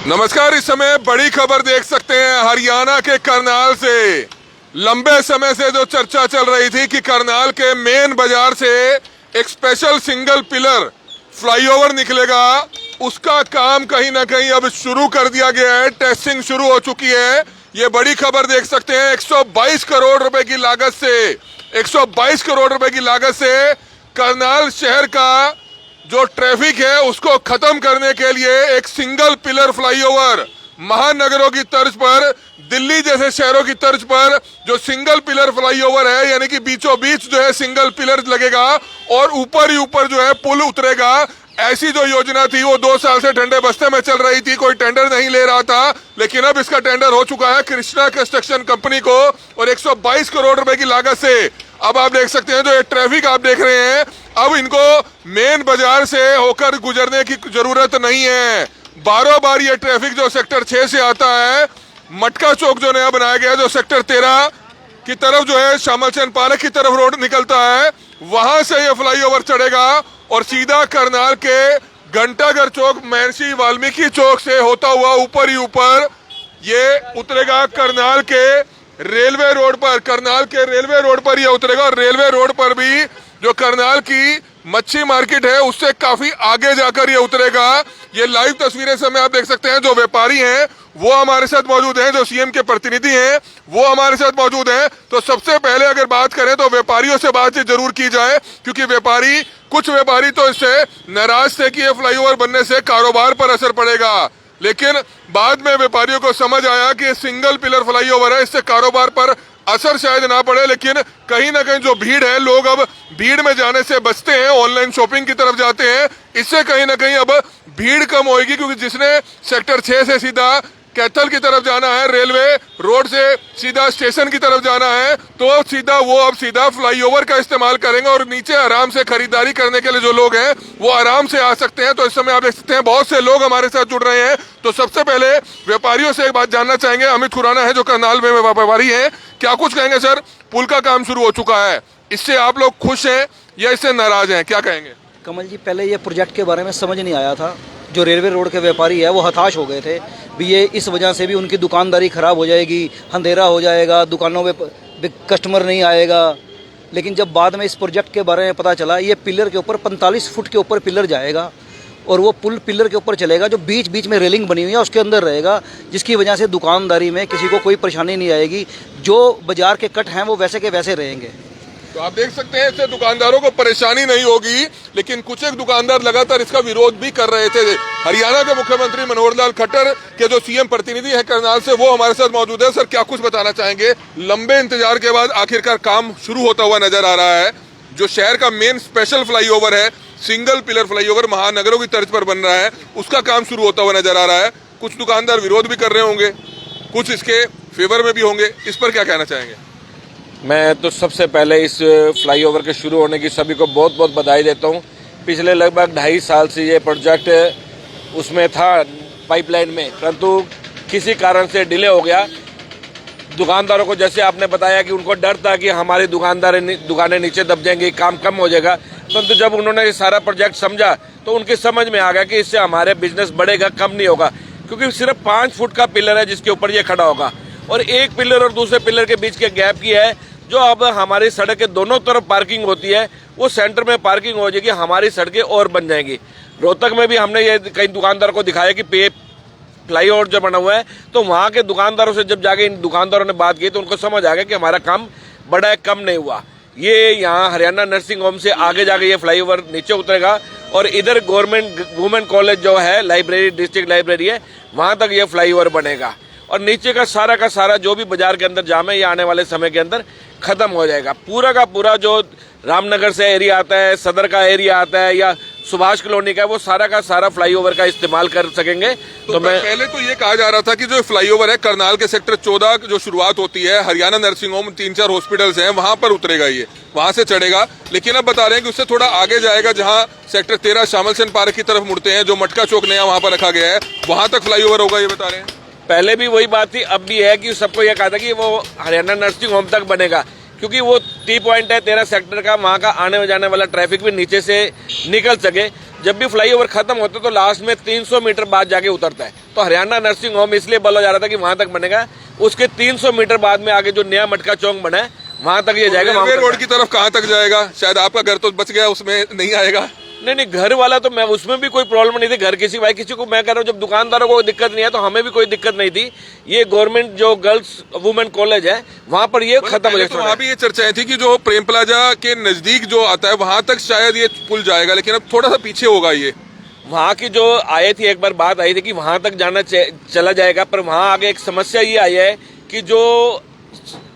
नमस्कार। इस समय बड़ी खबर देख सकते हैं हरियाणा के करनाल से। लंबे समय से जो चर्चा चल रही थी कि करनाल के मेन बाजार से एक स्पेशल सिंगल पिलर फ्लाईओवर निकलेगा, उसका काम कहीं ना कहीं अब शुरू कर दिया गया है। टेस्टिंग शुरू हो चुकी है। ये बड़ी खबर देख सकते हैं। 122 करोड़ रुपए की लागत से 122 करोड़ रुपए की लागत से करनाल शहर का जो ट्रैफिक है उसको खत्म करने के लिए एक सिंगल पिलर फ्लाईओवर, महानगरों की तर्ज पर, दिल्ली जैसे शहरों की तर्ज पर जो सिंगल पिलर फ्लाईओवर है, यानी कि बीचों बीच जो है सिंगल पिलर लगेगा और ऊपर ही ऊपर जो है पुल उतरेगा। ऐसी जो योजना थी वो 2 साल से ठंडे बस्ते में चल रही थी, कोई टेंडर नहीं ले रहा था, लेकिन अब इसका टेंडर हो चुका है कृष्णा कंस्ट्रक्शन कंपनी को और 122 करोड़ रुपए की लागत से अब आप देख सकते हैं जो ये ट्रैफिक आप देख रहे हैं, अब इनको मेन बाजार से होकर गुजरने की जरूरत नहीं है। बारों बार ये ट्रैफिक जो सेक्टर 6 से आता है, मटका चौक जो नया बनाया गया, जो सेक्टर 13 की तरफ जो है श्यामल चंद पार्क की तरफ रोड निकलता है, वहां से ये फ्लाईओवर चढ़ेगा और सीधा करनाल के घंटाघर चौक, महर्षि वाल्मीकि चौक से होता हुआ ऊपर ही ऊपर ये उतरेगा करनाल के रेलवे रोड पर। करनाल के रेलवे रोड पर ये उतरेगा और रेलवे रोड पर भी जो करनाल की मच्छी मार्केट है उससे काफी आगे जाकर ये उतरेगा। ये लाइव तस्वीरें समय आप देख सकते हैं। जो व्यापारी हैं वो हमारे साथ मौजूद हैं, जो सीएम के प्रतिनिधि हैं वो हमारे साथ मौजूद हैं। तो सबसे पहले अगर बात करें तो व्यापारियों से बातचीत जरूर की जाए, क्योंकि कुछ व्यापारी तो इससे नाराज थे कि ये फ्लाईओवर बनने से कारोबार पर असर पड़ेगा, लेकिन बाद में व्यापारियों को समझ आया कि सिंगल पिलर फ्लाईओवर है, इससे कारोबार पर असर शायद ना पड़े, लेकिन कहीं ना कहीं जो भीड़ है, लोग अब भीड़ में जाने से बचते हैं, ऑनलाइन शॉपिंग की तरफ जाते हैं। इससे कहीं ना कहीं अब भीड़ कम होगी, क्योंकि जिसने सेक्टर 6 से सीधा कैथल की तरफ जाना है, रेलवे रोड से सीधा स्टेशन की तरफ जाना है, तो अब सीधा फ्लाईओवर का इस्तेमाल करेंगे और नीचे आराम से खरीदारी करने के लिए जो लोग हैं वो आराम से आ सकते हैं। तो इस समय आप देख सकते हैं बहुत से लोग हमारे साथ जुड़ रहे हैं। तो सबसे पहले व्यापारियों से एक बात जानना चाहेंगे। अमित खुराना है जो करनाल में व्यापारी है, क्या कुछ कहेंगे सर? पुल का काम शुरू हो चुका है, इससे आप लोग खुश हैं या इससे नाराज हैं, क्या कहेंगे? कमल जी, पहले ये प्रोजेक्ट के बारे में समझ नहीं आया था। जो रेलवे रोड के व्यापारी है वो हताश हो गए थे भी ये इस वजह से भी उनकी दुकानदारी खराब हो जाएगी, अंधेरा हो जाएगा, दुकानों में कस्टमर नहीं आएगा। लेकिन जब बाद में इस प्रोजेक्ट के बारे में पता चला, ये पिलर के ऊपर 45 फुट के ऊपर पिलर जाएगा और वो पुल पिलर के ऊपर चलेगा, जो बीच बीच में रेलिंग बनी हुई है उसके अंदर रहेगा, जिसकी वजह से दुकानदारी में किसी को कोई परेशानी नहीं आएगी। जो बाजार के कट हैं वो वैसे के वैसे रहेंगे। तो आप देख सकते हैं इससे दुकानदारों को परेशानी नहीं होगी, लेकिन कुछ एक दुकानदार लगातार इसका विरोध भी कर रहे थे। हरियाणा के मुख्यमंत्री मनोहर लाल खट्टर के जो सीएम प्रतिनिधि हैं करनाल से, वो हमारे साथ मौजूद है। सर, क्या कुछ बताना चाहेंगे? लंबे इंतजार के बाद आखिरकार काम शुरू होता हुआ नजर आ रहा है। जो शहर का मेन स्पेशल फ्लाईओवर है, सिंगल पिलर फ्लाईओवर महानगरों की तर्ज पर बन रहा है, उसका काम शुरू होता हुआ नजर आ रहा है। कुछ दुकानदार विरोध भी कर रहे होंगे, कुछ इसके फेवर में भी होंगे, इस पर क्या कहना चाहेंगे? मैं तो सबसे पहले इस फ्लाईओवर के शुरू होने की सभी को बहुत बहुत बधाई देता हूं। पिछले लगभग 2.5 साल से ये प्रोजेक्ट उसमें था पाइपलाइन में, परंतु किसी कारण से डिले हो गया। दुकानदारों को, जैसे आपने बताया कि उनको डर था कि हमारी दुकानें नीचे दब जाएंगी, काम कम हो जाएगा, परंतु जब उन्होंने ये सारा प्रोजेक्ट समझा तो उनकी समझ में आ गया कि इससे हमारे बिजनेस बढ़ेगा, कम नहीं होगा, क्योंकि सिर्फ 5 फुट का पिलर है जिसके ऊपर ये खड़ा होगा और एक पिलर और दूसरे पिलर के बीच के गैप की है। जो अब हमारी सड़क के दोनों तरफ पार्किंग होती है वो सेंटर में पार्किंग हो जाएगी, हमारी सड़कें और बन जाएंगी। रोहतक में भी हमने ये कई दुकानदारों को दिखाया कि फ्लाईओवर जो बना हुआ है, तो वहां के दुकानदारों से जब जाके इन दुकानदारों ने बात की तो उनको समझ आ गया कि हमारा काम बड़ा है, कम नहीं हुआ। ये यहाँ हरियाणा नर्सिंग होम से आगे जाके ये फ्लाईओवर नीचे उतरेगा और इधर गवर्नमेंट वुमेन कॉलेज जो है, लाइब्रेरी, डिस्ट्रिक्ट लाइब्रेरी है, वहां तक ये फ्लाईओवर बनेगा और नीचे का सारा जो भी बाजार के अंदर जाम है ये आने वाले समय के अंदर खत्म हो जाएगा। पूरा का पूरा जो रामनगर से एरिया आता है, सदर का एरिया आता है या सुभाष कॉलोनी का, वो सारा का सारा फ्लाईओवर का इस्तेमाल कर सकेंगे। तो मैं पहले तो ये कहा जा रहा था कि जो फ्लाईओवर है करनाल के सेक्टर 14 जो शुरुआत होती है, हरियाणा नर्सिंग होम 3-4 हॉस्पिटल्स हैं, वहां पर उतरेगा, ये वहां से चढ़ेगा। लेकिन अब बता रहे हैं कि उससे थोड़ा आगे जाएगा, जहां सेक्टर 13 श्यामल चंद पार्क की तरफ मुड़ते हैं, जो मटका चौक नया वहां पर रखा गया है, वहां तक फ्लाईओवर होगा, ये बता रहे हैं। पहले भी वही बात थी, अब भी है कि सबको यह कहा था कि वो हरियाणा नर्सिंग होम तक बनेगा, क्योंकि वो टी पॉइंट है 13 सेक्टर का, वहाँ का आने जाने वाला ट्रैफिक भी नीचे से निकल सके। जब भी फ्लाईओवर खत्म होता है तो लास्ट में 300 मीटर बाद जाके उतरता है। तो हरियाणा नर्सिंग होम इसलिए बोला जा रहा था कि वहां तक बनेगा, उसके 300 मीटर बाद में आगे जो नया मटका चौक बना है वहां तक ये जाएगा। रेलवे रोड की तरफ कहाँ तक जाएगा? शायद आपका घर तो बच गया, उसमें नहीं आएगा। नहीं, घर वाला तो मैं, उसमें भी कोई प्रॉब्लम नहीं थी। घर किसी भाई किसी को, मैं कह रहा हूँ जब दुकानदारों को दिक्कत नहीं है तो हमें भी कोई दिक्कत नहीं थी। ये गवर्नमेंट जो गर्ल्स वुमेन कॉलेज है वहां पर ये खत्म हो जाएगा। तो वहाँ भी ये चर्चाएं थी कि जो प्रेम प्लाजा के नजदीक जो आता है वहां तक शायद ये पुल जाएगा, लेकिन अब थोड़ा सा पीछे होगा ये। वहां की जो आई थी, एक बार बात आई थी कि वहां तक जाना चला जाएगा, पर वहां आगे एक समस्या ये आई है कि जो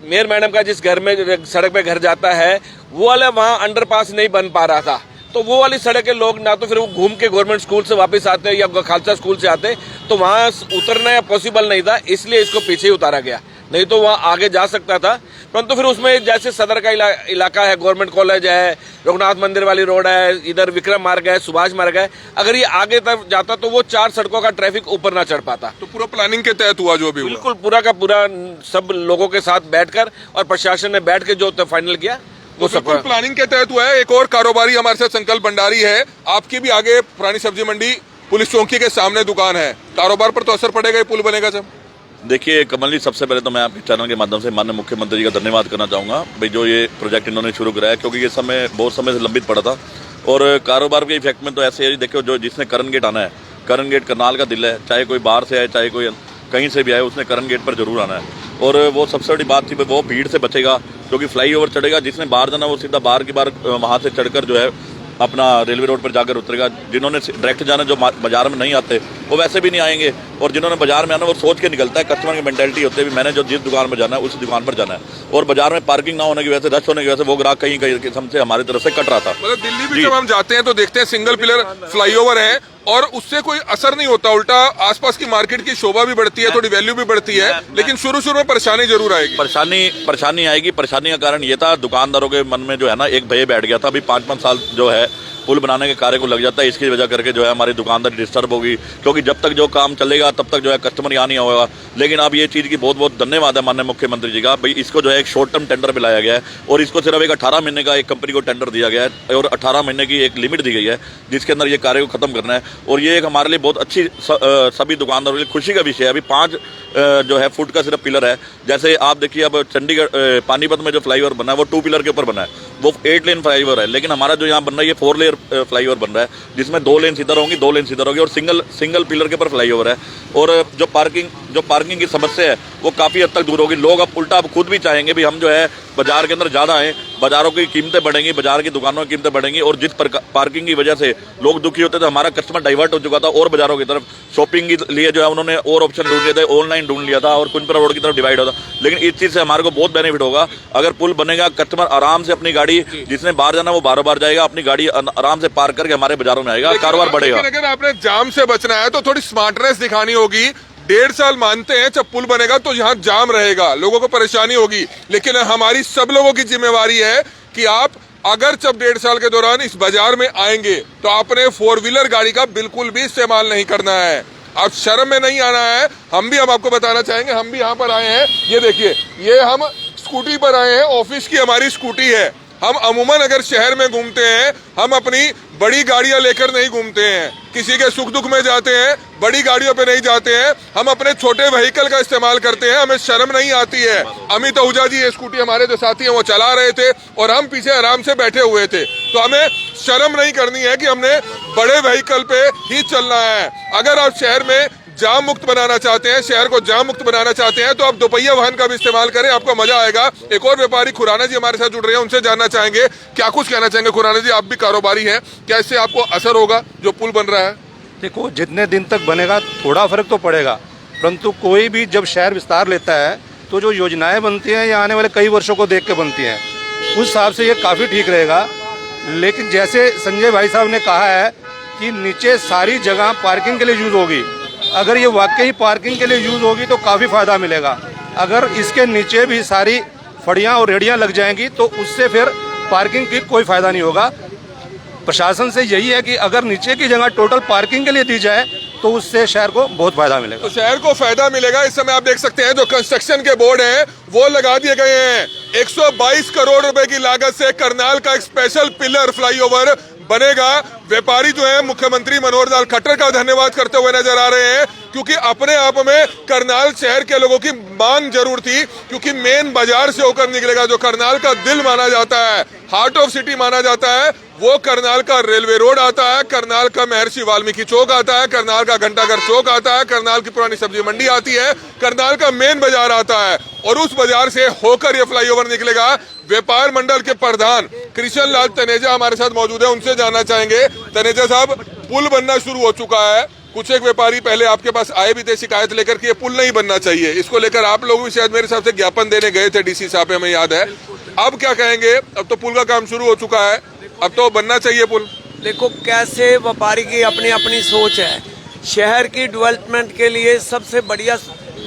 मेयर मैडम का जिस घर में सड़क पे घर जाता है वो वाला वहां अंडरपास नहीं बन पा रहा था। तो वो वाली सड़क के लोग ना तो फिर वो घूम के गवर्नमेंट स्कूल से वापस आते या खालसा स्कूल से आते, तो वहां उतरना या पॉसिबल नहीं था, इसलिए इसको पीछे ही उतारा गया। नहीं तो वहां आगे जा सकता था, परंतु फिर उसमें जैसे सदर का इलाका है, गवर्नमेंट कॉलेज है, रघुनाथ मंदिर वाली रोड है, इधर विक्रम मार्ग है, सुभाष मार्ग है, अगर ये आगे तक जाता तो वो 4 सड़कों का ट्रैफिक ऊपर ना चढ़ पाता। तो पूरा प्लानिंग के तहत हुआ जो भी हुआ? बिल्कुल, पूरा का पूरा सब लोगों के साथ बैठकर और प्रशासन ने बैठ के जो फाइनल किया वो सब प्लानिंग के तहत हुआ है। एक और कारोबारी हमारे साथ संकल्प भंडारी है, आपकी भी आगे पुरानी सब्जी मंडी पुलिस चौकी के सामने दुकान है, कारोबार पर तो असर पड़ेगा ये पुल बनेगा जब? देखिए कमल जी, सबसे पहले तो मैं आपके चैनल के माध्यम से माननीय मुख्यमंत्री जी का धन्यवाद करना चाहूँगा भाई, जो ये प्रोजेक्ट इन्होंने शुरू कराया, क्योंकि ये समय बहुत समय से लंबित पड़ा था। और कारोबार के इफेक्ट में तो ऐसे है, देखो जो जिसने करन गेट आना है, करन गेट करनाल का दिल है, चाहे कोई बाहर से आए चाहे कोई कहीं से भी आए, उसने करन गेट पर जरूर आना है। और वो सबसे बड़ी बात थी, वो भीड़ से बचेगा, क्योंकि फ्लाईओवर चढ़ेगा, जिसने बाहर जाना वो सीधा बाहर की बार वहाँ से चढ़कर जो है अपना रेलवे रोड पर जाकर उतरेगा। जिन्होंने डायरेक्ट जाना, जो बाजार में नहीं आते, वो वैसे भी नहीं आएंगे, और जिन्होंने बाजार में आना वो सोच के निकलता है। कस्टमर की मेंटालिटी होती है, मैंने जो जिस दुकान पर जाना है उस दुकान पर जाना है। और बाजार में पार्किंग ना होने की वजह से, रश होने की वजह से वो ग्राहक कहीं कहीं किस्म से हमारी तरफ से कट रहा था। मतलब दिल्ली भी जब हम जाते हैं तो देखते हैं सिंगल पिलर फ्लाईओवर है और उससे कोई असर नहीं होता, उल्टा आसपास की मार्केट की शोभा भी बढ़ती है, थोड़ी वैल्यू भी बढ़ती है, लेकिन शुरू में परेशानी जरूर आएगी। परेशानी आएगी। परेशानी का कारण ये था, दुकानदारों के मन में जो है ना एक भय बैठ गया था, अभी 5-5 साल जो है पुल बनाने के कार्य को लग जाता है, इसकी वजह करके जो है हमारी दुकानदारी डिस्टर्ब होगी, क्योंकि जब तक जो काम चलेगा तब तक जो है कस्टमर यहाँ नहीं होगा। लेकिन अब ये चीज़ की बहुत बहुत धन्यवाद है माननीय मुख्यमंत्री जी का भाई, इसको जो है एक शॉर्ट टर्म टेंडर मिलाया गया है और इसको सिर्फ एक 18 महीने का एक कंपनी को टेंडर दिया गया है और 18 महीने की एक लिमिट दी गई है, जिसके अंदर ये कार्य को खत्म करना है। और ये एक हमारे लिए बहुत अच्छी सभी दुकानदारों के लिए खुशी का विषय है। अभी 5 जो है फुट का सिर्फ पिलर है। जैसे आप देखिए अब चंडीगढ़ पानीपत में जो फ्लाईओवर बना है वो 2 पिलर के ऊपर बना है, वो 8 लेन फ्लाईओवर है, लेकिन हमारा जो यहाँ बन रहा है ये 4 लेयर फ्लाईओवर बन रहा है, जिसमें 2 लेन इधर होंगी, 2 लेन इधर होगी और सिंगल पिलर के ऊपर फ्लाईओवर है। और जो पार्किंग की समस्या है वो काफ़ी हद तक दूर होगी। लोग अब उल्टा अब खुद भी चाहेंगे भी हम जो है बाजार के अंदर ज़्यादा आए, बाजारों की कीमतें बढ़ेंगी, बाजार की दुकानों की कीमतें बढ़ेंगी, और जिस पार्किंग की वजह से लोग दुखी होते थे, हमारा कस्टमर डाइवर्ट हो चुका था और बाजारों की तरफ। शॉपिंग के लिए जो है उन्होंने और ऑप्शन ढूंढ लिए थे, ऑनलाइन ढूंढ लिया था और कुंजपुरा रोड की तरफ डिवाइड होता। लेकिन इस चीज़ से हमारे को बहुत बेनिफिट होगा। अगर पुल बनेगा, कस्टमर आराम से अपनी गाड़ी, जिसने बाहर जाना वो बार जाएगा, अपनी गाड़ी आराम से पार्क करके हमारे बाजारों में आएगा, कारोबार बढ़ेगा। अगर आपने जाम से बचना है तो थोड़ी स्मार्टनेस दिखानी होगी। 1.5 साल मानते हैं जब पुल बनेगा तो यहाँ जाम रहेगा, लोगों को परेशानी होगी, लेकिन हमारी सब लोगों की जिम्मेवारी है कि आप अगर जब 1.5 साल के दौरान इस बाजार में आएंगे तो आपने 4 व्हीलर गाड़ी का बिल्कुल भी इस्तेमाल नहीं करना है, आप शर्म में नहीं आना है। हम आपको बताना चाहेंगे, हम भी यहाँ पर आए हैं, ये देखिए, ये हम स्कूटी पर आए हैं, ऑफिस की हमारी स्कूटी है। हम अमूमन अगर शहर में घूमते हैं, हम अपनी बड़ी गाड़ियां लेकर नहीं घूमते हैं, किसी के सुख दुख में जाते हैं, बड़ी गाड़ियों पे नहीं जाते हैं, हम अपने छोटे व्हीकल का इस्तेमाल करते हैं, हमें शर्म नहीं आती है। अमित आहूजा जी ये स्कूटी हमारे जो साथी हैं वो चला रहे थे और हम पीछे आराम से बैठे हुए थे, तो हमें शर्म नहीं करनी है कि हमने बड़े व्हीकल पे ही चलना है। अगर आप शहर में जाम मुक्त बनाना चाहते हैं, शहर को जाम मुक्त बनाना चाहते हैं, तो आप दोपहिया वाहन का भी इस्तेमाल करें, आपको मजा आएगा। एक और व्यापारी खुराना जी हमारे साथ जुड़ रहे हैं, उनसे जानना चाहेंगे क्या कुछ कहना चाहेंगे। खुराना जी, आप भी कारोबारी हैं, क्या इससे आपको असर होगा जो पुल बन रहा है? देखो, जितने दिन तक बनेगा थोड़ा फर्क तो पड़ेगा, परंतु कोई भी जब शहर विस्तार लेता है तो जो योजनाएं बनती हैं ये आने वाले कई वर्षों को देख के बनती हैं, उस हिसाब से ये काफ़ी ठीक रहेगा। लेकिन जैसे संजय भाई साहब ने कहा है कि नीचे सारी जगह पार्किंग के लिए यूज़ होगी, अगर ये वाकई पार्किंग के लिए यूज़ होगी तो काफ़ी फ़ायदा मिलेगा। अगर इसके नीचे भी सारी फड़ियाँ और रेहड़ियाँ लग जाएंगी तो उससे फिर पार्किंग की कोई फ़ायदा नहीं होगा। प्रशासन से यही है कि अगर नीचे की जगह टोटल पार्किंग के लिए दी जाए तो उससे शहर को बहुत फायदा मिलेगा। तो शहर को फायदा मिलेगा। इस समय आप देख सकते हैं जो कंस्ट्रक्शन के बोर्ड हैं वो लगा दिए गए हैं। 122 करोड़ रुपए की लागत से करनाल का एक स्पेशल पिलर फ्लाईओवर बनेगा। व्यापारी जो है मुख्यमंत्री मनोहर लाल खट्टर का धन्यवाद करते हुए नजर आ रहे हैं, क्योंकि अपने आप में करनाल शहर के लोगों की मांग जरूर थी, क्योंकि मेन बाजार से होकर निकलेगा जो करनाल का दिल माना जाता है, हार्ट ऑफ सिटी माना जाता है, वो करनाल का रेलवे रोड आता है, करनाल का महर्षि वाल्मीकि चौक आता है, करनाल का घंटाघर चौक आता है, करनाल की पुरानी सब्जी मंडी आती है, करनाल का मेन बाजार आता है, और उस बाजार से होकर ये फ्लाईओवर निकलेगा। व्यापार मंडल के प्रधान कृष्ण लाल तनेजा हमारे साथ मौजूद है, उनसे जानना चाहेंगे। तनेजा साहब, पुल बनना शुरू हो चुका है, कुछ एक व्यापारी पहले आपके पास आए भी थे शिकायत लेकर कि ये पुल नहीं बनना चाहिए, इसको लेकर आप लोग भी शायद मेरे हिसाब से ज्ञापन देने गए थे डीसी साहब, हमें याद है। अब क्या कहेंगे? अब तो पुल का काम शुरू हो चुका है, अब तो बनना चाहिए पुल। देखो कैसे व्यापारी की अपनी अपनी सोच है। शहर की डेवलपमेंट के लिए सबसे बढ़िया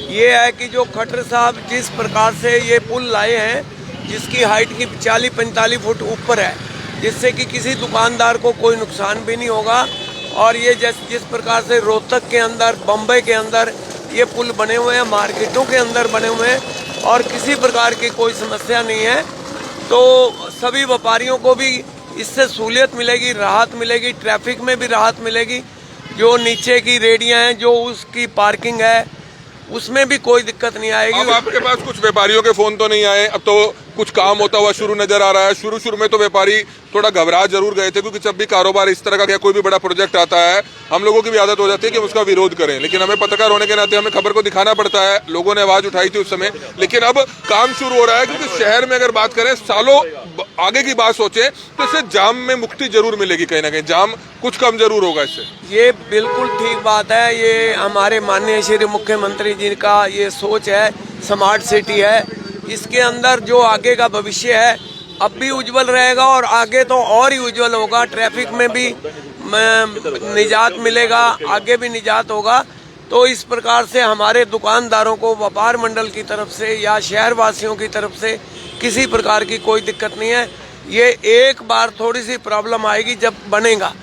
ये है कि जो खट्टर साहब जिस प्रकार से ये पुल लाए हैं, जिसकी हाइट की 40-45 फुट ऊपर है, जिससे कि किसी दुकानदार को कोई नुकसान भी नहीं होगा, और ये जिस प्रकार से रोहतक के अंदर, बम्बई के अंदर ये पुल बने हुए हैं, मार्केटों के अंदर बने हुए हैं, और किसी प्रकार की कोई समस्या नहीं है, तो सभी व्यापारियों को भी इससे सहूलियत मिलेगी, राहत मिलेगी, ट्रैफिक में भी राहत मिलेगी। जो नीचे की रेडियां हैं, जो उसकी पार्किंग है, उसमें भी कोई दिक्कत नहीं आएगी। अब आपके पास कुछ व्यापारियों के फोन तो नहीं आए, अब तो कुछ काम होता हुआ शुरू नजर आ रहा है। शुरू में तो व्यापारी थोड़ा घबरा जरूर गए थे, क्योंकि जब भी कारोबार इस तरह का या कोई भी बड़ा प्रोजेक्ट आता है, हम लोगों की भी आदत हो जाती है कि हम उसका विरोध करें, लेकिन हमें पत्रकार होने के नाते हमें खबर को दिखाना पड़ता है। लोगों ने आवाज उठाई थी उस समय, लेकिन अब काम शुरू हो रहा है, क्योंकि शहर में अगर बात करें, सालों आगे की बात सोचे तो इससे जाम में मुक्ति जरूर मिलेगी, कहीं ना कहीं जाम कुछ कम जरूर होगा इससे। ये बिल्कुल ठीक बात है। ये हमारे माननीय श्री मुख्यमंत्री जी का ये सोच है, स्मार्ट सिटी है, इसके अंदर जो आगे का भविष्य है अब भी उज्जवल रहेगा, और आगे तो और ही उज्जवल होगा। ट्रैफिक में भी निजात मिलेगा, आगे भी निजात होगा। तो इस प्रकार से हमारे दुकानदारों को व्यापार मंडल की तरफ से या शहर वासियों की तरफ से किसी प्रकार की कोई दिक्कत नहीं है। ये एक बार थोड़ी सी प्रॉब्लम आएगी जब बनेगा,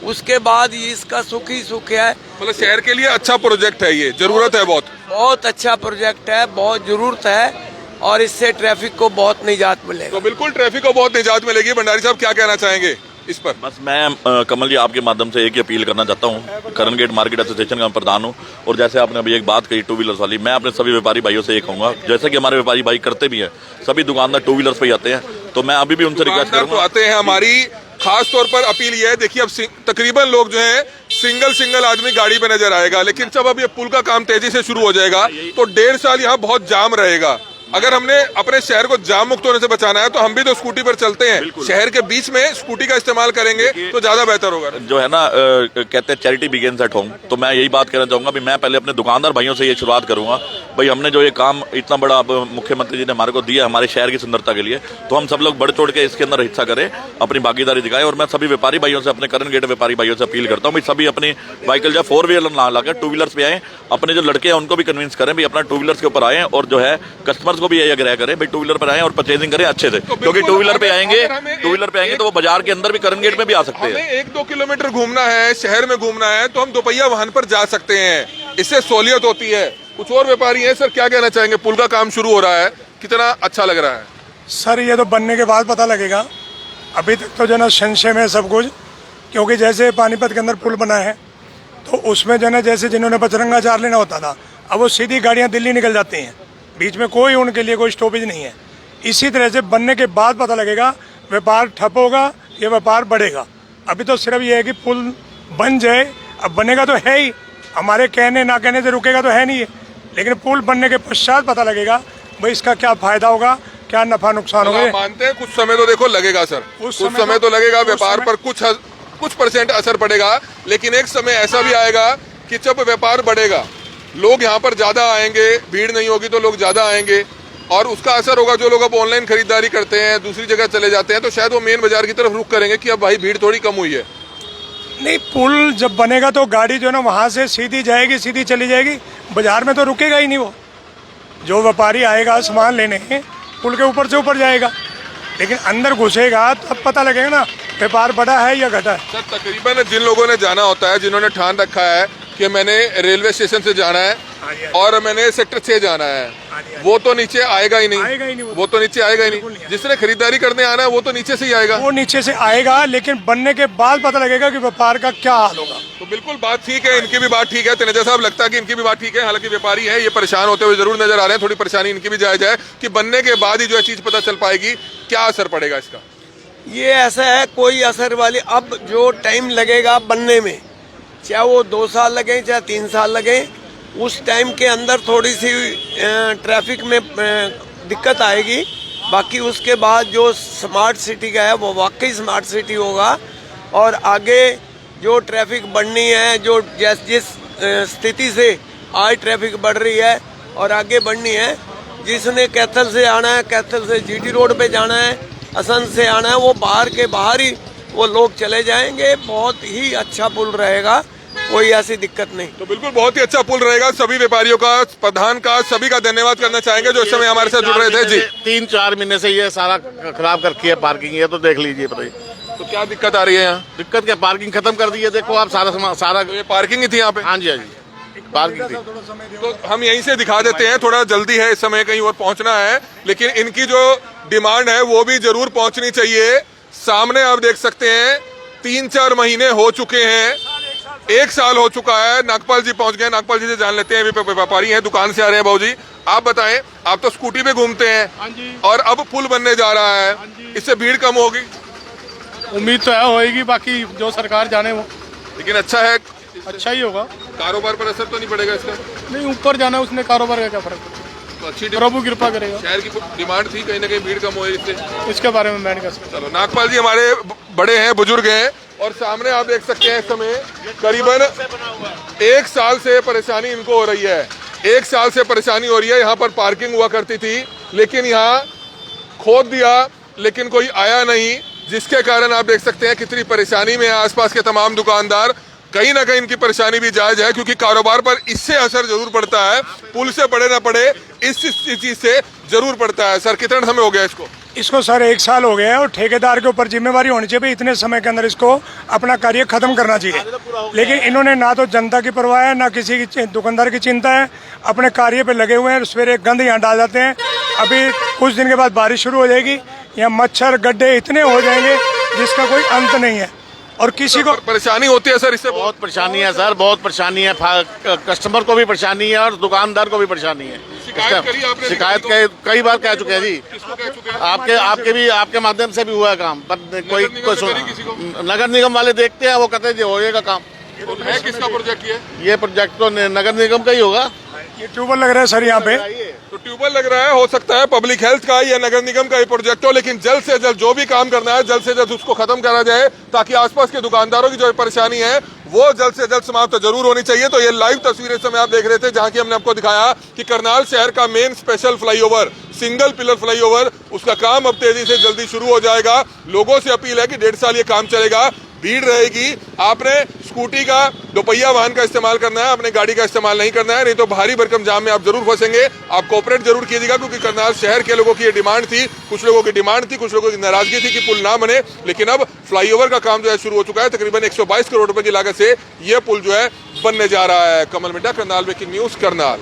उसके बाद इसका सुख ही सुख है। मतलब शहर के लिए अच्छा प्रोजेक्ट है, ये जरूरत है, बहुत अच्छा प्रोजेक्ट है, बहुत जरूरत है, और इससे ट्रैफिक को बहुत निजात मिलेगा। तो बिल्कुल ट्रैफिक को बहुत निजात मिलेगी। भंडारी साहब क्या कहना चाहेंगे इस पर? बस मैं कमल जी आपके माध्यम से एक ही अपील करना चाहता हूँ। करण गेट मार्केट एसोसिएशन का प्रधान हूँ, और जैसे आपने अभी एक बात कही टू व्हीलर्स वाली, मैं अपने सभी व्यापारी भाइयों से ये कहूँगा, जैसे कि हमारे व्यापारी भाई करते भी हैं, सभी दुकानदार टू व्हीलर्स पे ही आते हैं, तो मैं अभी भी उनसे रिक्वेस्ट करूँगा। तो आते हैं, हमारी खास तौर पर अपील ये है, देखिए अब तकरीबन लोग जो है सिंगल आदमी गाड़ी पे नजर आएगा, लेकिन जब अब ये पुल का काम तेजी से शुरू हो जाएगा तो 1.5 साल यहाँ बहुत जाम रहेगा। अगर हमने अपने शहर को जाम मुक्त होने से बचाना है तो हम भी तो स्कूटी पर चलते हैं, शहर के बीच में स्कूटी का इस्तेमाल करेंगे तो ज्यादा बेहतर होगा। जो है ना कहते हैं चैरिटी बिगिंस एट होम, तो मैं यही बात कहना चाहूंगा भी मैं पहले अपने दुकानदार भाइयों से ये शुरुआत करूंगा, भाई हमने जो ये काम इतना बड़ा अब मुख्यमंत्री जी ने हमारे को दिया हमारे शहर की सुंदरता के लिए, तो हम सब लोग बढ़ चढ़ के इसके अंदर हिस्सा करें, अपनी भागीदारी दिखाएं। और मैं सभी व्यापारी भाइयों से, अपने करण गेट व्यापारी भाइयों से अपील करता हूँ, सभी अपनी व्हीकल जो 4 व्हीलर ना लाकर 2 व्हीलर्स पे आए, अपने जो लड़के हैं उनको भी कन्विंस करें भी अपना 2 व्हीलर्स के ऊपर आए, और जो है कस्टमर्स को भी यही आग्रह करें भाई 2 व्हीलर पर आए और परचेजिंग करें अच्छे से, क्योंकि 2 व्हीलर पे आएंगे तो वो बाजार के अंदर भी करण गेट में भी आ सकते हैं। हमें 1-2 किलोमीटर घूमना है, शहर में घूमना है, तो हम दोपहिया वाहन पर जा सकते हैं, इससे सहूलियत होती है। कुछ और व्यापारी हैं सर, क्या कहना चाहेंगे? पुल का काम शुरू हो रहा है, कितना अच्छा लग रहा है? सर ये तो बनने के बाद पता लगेगा, अभी तक तो जो ना संशय में सब कुछ, क्योंकि जैसे पानीपत के अंदर पुल बना है तो उसमें जो ना जैसे जिन्होंने बजरंगा चार लेना होता था, अब वो सीधी गाड़ियाँ दिल्ली निकल जाती हैं, बीच में कोई उनके लिए कोई स्टॉपेज नहीं है। इसी तरह से बनने के बाद पता लगेगा व्यापार ठप होगा या व्यापार बढ़ेगा। अभी तो सिर्फ ये है कि पुल बन जाए, अब बनेगा तो है ही, हमारे कहने ना कहने से रुकेगा तो है नहीं है, लेकिन पुल बनने के पश्चात पता लगेगा भाई इसका क्या फायदा होगा, क्या नफा नुकसान होगा। मानते हैं कुछ समय तो देखो लगेगा सर, कुछ समय तो लगेगा, व्यापार पर कुछ % असर पड़ेगा, लेकिन एक समय ऐसा भी आएगा कि जब व्यापार बढ़ेगा, लोग यहाँ पर ज्यादा आएंगे, भीड़ नहीं होगी तो लोग ज्यादा आएंगे, और उसका असर होगा जो लोग अब ऑनलाइन खरीदारी करते हैं, दूसरी जगह चले जाते हैं, तो शायद वो मेन बाजार की तरफ रुख करेंगे कि अब भाई भीड़ थोड़ी कम हुई है। नहीं, पुल जब बनेगा तो गाड़ी जो है ना वहाँ से सीधी जाएगी, सीधी चली जाएगी, बाजार में तो रुकेगा ही नहीं। वो जो व्यापारी आएगा सामान लेने पुल के ऊपर से ऊपर जाएगा, लेकिन अंदर घुसेगा तब पता लगेगा ना व्यापार बढ़ा है या घटा है। सर तकरीबन जिन लोगों ने जाना होता है, जिन्होंने ठान रखा है कि मैंने रेलवे स्टेशन से जाना है और मैंने सेक्टर 6 जाना है, वो तो नीचे आएगा ही नहीं, वो तो नीचे आएगा ही नहीं। जिसने खरीदारी करने आना है वो तो नीचे से ही आएगा, वो नीचे से आएगा, लेकिन बनने के बाद पता लगेगा कि व्यापार का क्या हाल होगा। तो बिल्कुल बात ठीक है, इनकी भी बात ठीक है, तनेजा साहब लगता है कि इनकी भी बात ठीक है। हालांकि व्यापारी है, ये परेशान होते हुए जरूर नजर आ रहे हैं, थोड़ी परेशानी इनकी भी जायज है कि बनने के बाद ही जो है चीज पता चल पाएगी क्या असर पड़ेगा इसका। ये ऐसा है, कोई असर वाली, अब जो टाइम लगेगा बनने में, चाहे वो 2 साल लगे चाहे 3 साल लगे, उस टाइम के अंदर थोड़ी सी ट्रैफिक में दिक्कत आएगी। बाकी उसके बाद जो स्मार्ट सिटी का है वो वाकई स्मार्ट सिटी होगा। और आगे जो ट्रैफिक बढ़नी है, जो जिस स्थिति से आज ट्रैफिक बढ़ रही है और आगे बढ़नी है, जिसने कैथल से आना है, कैथल से जीटी रोड पे जाना है, असंध से आना है, वो बाहर के बाहर ही वो लोग चले जाएंगे। बहुत ही अच्छा पुल रहेगा, कोई ऐसी दिक्कत नहीं। तो बिल्कुल बहुत ही अच्छा पुल रहेगा। सभी व्यापारियों का, प्रधान का, सभी का धन्यवाद करना चाहेंगे जो इस समय हमारे साथ जुड़ रहे थे। जी 3-4 महीने से ये सारा खराब कर रखी है पार्किंग, ये तो देख लीजिए। बताइए तो क्या दिक्कत आ रही है यहाँ? दिक्कत क्या, पार्किंग खत्म कर दी है। देखो आप सारा ये पार्किंग ही थी यहाँ पे? हाँ जी, हाँ जी, पार्किंग थी। तो हम यहीं से दिखा देते हैं, थोड़ा जल्दी है इस समय, कहीं और पहुंचना है, लेकिन इनकी जो डिमांड है वो भी जरूर पहुंचनी चाहिए। सामने आप देख सकते हैं 3-4 महीने हो चुके हैं, 1 साल हो चुका है। नागपाल जी पहुंच गए, नागपाल जी से जान लेते हैं, अभी व्यापारी हैं, दुकान से आ रहे हैं। बाबू जी आप बताएं, आप तो स्कूटी पे घूमते हैं और अब पुल बनने जा रहा है, इससे भीड़ कम होगी? उम्मीद तो है होएगी, बाकी जो सरकार जाने वो। लेकिन अच्छा है, अच्छा ही होगा। कारोबार पर असर तो नहीं पड़ेगा इसका? नहीं, ऊपर जाना है, उसने कारोबार का क्या फर्क पड़ेगा? तो अच्छी प्रभु कृपा करेगा। शहर की डिमांड थी, कहीं ना कहीं भीड़ कम हो इससे। इसके बारे में मैं नहीं कह सकता। चलो, नागपाल जी हमारे बड़े हैं, बुजुर्ग हैं, और सामने आप देख सकते हैं इस समय करीबन 1 साल से परेशानी इनको हो रही है। 1 साल से परेशानी हो रही है। यहाँ पर पार्किंग हुआ करती थी, लेकिन यहाँ खोद दिया, लेकिन कोई आया नहीं, जिसके कारण आप देख सकते हैं कितनी परेशानी में है आसपास के तमाम दुकानदार। कहीं ना कहीं इनकी परेशानी भी जायज है, क्योंकि कारोबार पर इससे असर जरूर पड़ता है, पुल से पड़े ना पड़े, इस चीज से जरूर पड़ता है। सर कितना समय हो गया इसको? इसको सर 1 साल हो गया है, और ठेकेदार के ऊपर जिम्मेवारी होनी चाहिए, इतने समय के अंदर इसको अपना कार्य खत्म करना चाहिए। लेकिन इन्होंने ना तो जनता की परवाह है, ना किसी की दुकानदार की चिंता है, अपने कार्य पे लगे हुए हैं। सवेरे गंद यहाँ डाल जाते हैं, अभी कुछ दिन के बाद बारिश शुरू हो जाएगी, यहाँ मच्छर गड्ढे इतने हो जाएंगे जिसका कोई अंत नहीं है, और किसी को परेशानी होती है सर इससे? बहुत परेशानी है सर, बहुत परेशानी है। कस्टमर को भी परेशानी है और दुकानदार को भी परेशानी है। शिकायत करी आपने? शिकायत कई बार कह चुके हैं जी। किसको कह चुके हैं? आपके माध्यम से भी हुआ है काम, पर कोई नगर निगम वाले देखते हैं, वो कहते हैं जी होएगा काम। तो है किसका प्रोजेक्ट ये प्रोजेक्ट तो नगर निगम का ही होगा। ये ट्यूबवेल लग रहा है सर यहाँ पे, तो ट्यूबवेल लग रहा है, हो सकता है पब्लिक हेल्थ का या नगर निगम का ये प्रोजेक्ट हो, लेकिन जल्द से जल्द जो भी काम करना है जल्द से जल्द उसको खत्म करा जाए, ताकि आसपास के दुकानदारों की जो परेशानी है वो जल्द से जल्द समाप्त जरूर होनी चाहिए। तो ये लाइव तस्वीरें इस समय आप देख रहे थे, जहां की हमने आपको दिखाया कि करनाल शहर का main special flyover, single pillar flyover, उसका काम अब तेजी से जल्दी शुरू हो जाएगा। लोगों से अपील है कि 1.5 साल ये काम चलेगा, भीड़ रहेगी। आपने स्कूटी का, दोपहिया वाहन का इस्तेमाल करना है, अपने गाड़ी का इस्तेमाल नहीं करना है, नहीं तो भारी भरकम जाम में आप जरूर फंसेंगे। आप कोऑपरेट जरूर कीजिएगा, क्योंकि करनाल शहर के लोगों की ये डिमांड थी, कुछ लोगों की डिमांड थी, कुछ लोगों की नाराजगी थी कि पुल ना बने, लेकिन अब फ्लाईओवर का काम जो है शुरू हो चुका है। तकरीबन 122 करोड़ रुपए की लागत से यह पुल जो है बनने जा रहा है। कमल मिड्डा, करनाल ब्रेकिंग न्यूज, करनाल।